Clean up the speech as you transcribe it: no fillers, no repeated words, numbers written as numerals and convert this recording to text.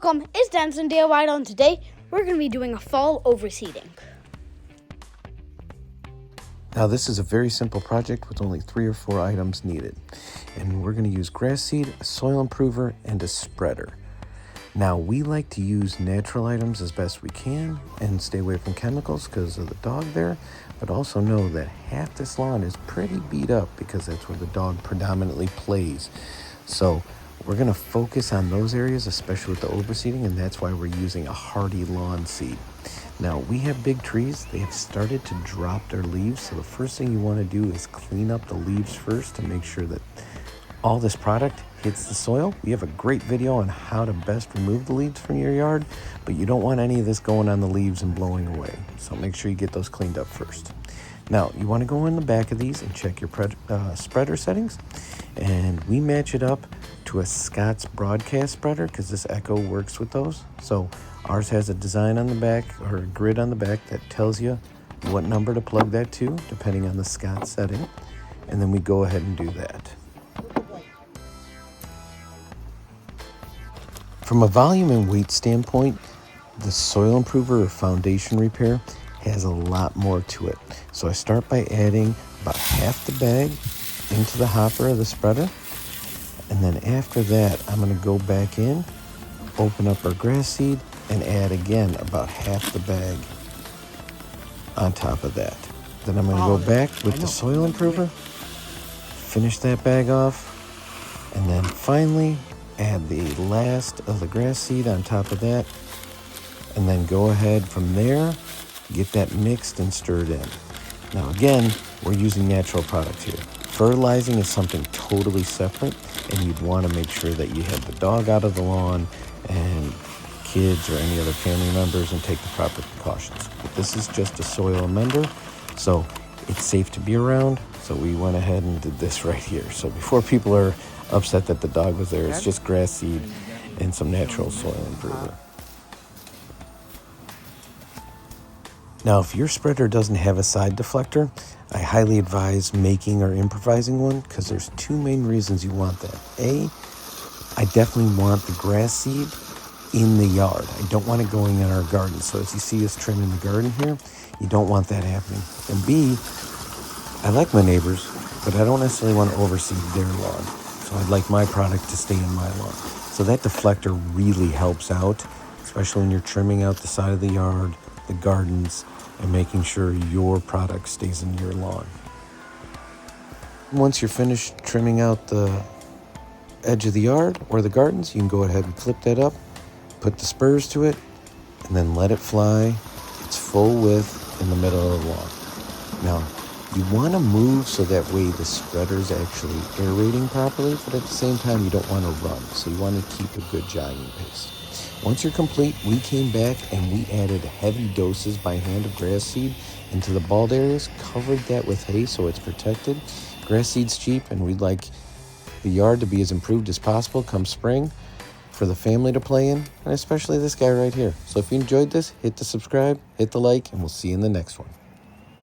Welcome, it's Denson DIY, and today we're going to be doing a fall overseeding. Now this is a very simple project with only 3 or 4 items needed. And we're going to use grass seed, a soil improver, and a spreader. Now we like to use natural items as best we can and stay away from chemicals because of the dog there, but also know that half this lawn is pretty beat up because that's where the dog predominantly plays. So we're going to focus on those areas, especially with the overseeding, and that's why we're using a hardy lawn seed. Now, we have big trees. They have started to drop their leaves, so the first thing you want to do is clean up the leaves first to make sure that all this product hits the soil. We have a great video on how to best remove the leaves from your yard, but you don't want any of this going on the leaves and blowing away, so make sure you get those cleaned up first. Now, you want to go in the back of these and check your spreader settings, and we match it up to a Scott's broadcast spreader because this Echo works with those. So ours has a design on the back or a grid on the back that tells you what number to plug that to depending on the Scott setting, and then we go ahead and do that. From a volume and weight standpoint, the soil improver or foundation repair has a lot more to it. So I start by adding about half the bag into the hopper of the spreader. And then after that, I'm going to go back in, open up our grass seed, and add again about half the bag on top of that. Then I'm going to go back with the soil improver, finish that bag off, and then finally add the last of the grass seed on top of that. And then go ahead from there, get that mixed and stirred in. Now again, we're using natural products here. Fertilizing is something totally separate, and you'd want to make sure that you have the dog out of the lawn and kids or any other family members and take the proper precautions. But this is just a soil amender, so it's safe to be around, so we went ahead and did this right here. So before people are upset that the dog was there, it's just grass seed and some natural soil improver. Now, if your spreader doesn't have a side deflector, I highly advise making or improvising one because there's 2 main reasons you want that. A, I definitely want the grass seed in the yard. I don't want it going in our garden. So as you see us trimming the garden here, you don't want that happening. And B, I like my neighbors, but I don't necessarily want to overseed their lawn. So I'd like my product to stay in my lawn. So that deflector really helps out, especially when you're trimming out the side of the yard, the gardens, and making sure your product stays in your lawn. Once you're finished trimming out the edge of the yard or the gardens, you can go ahead and clip that up, put the spurs to it, and then let it fly its full width in the middle of the lawn. Now, you want to move so that way the spreader's actually aerating properly, but at the same time you don't want to run, so you want to keep a good jogging pace. Once you're complete, we came back and we added heavy doses by hand of grass seed into the bald areas, covered that with hay so it's protected. Grass seed's cheap, and we'd like the yard to be as improved as possible come spring for the family to play in, and especially this guy right here. So if you enjoyed this, hit the subscribe, hit the like, and we'll see you in the next one.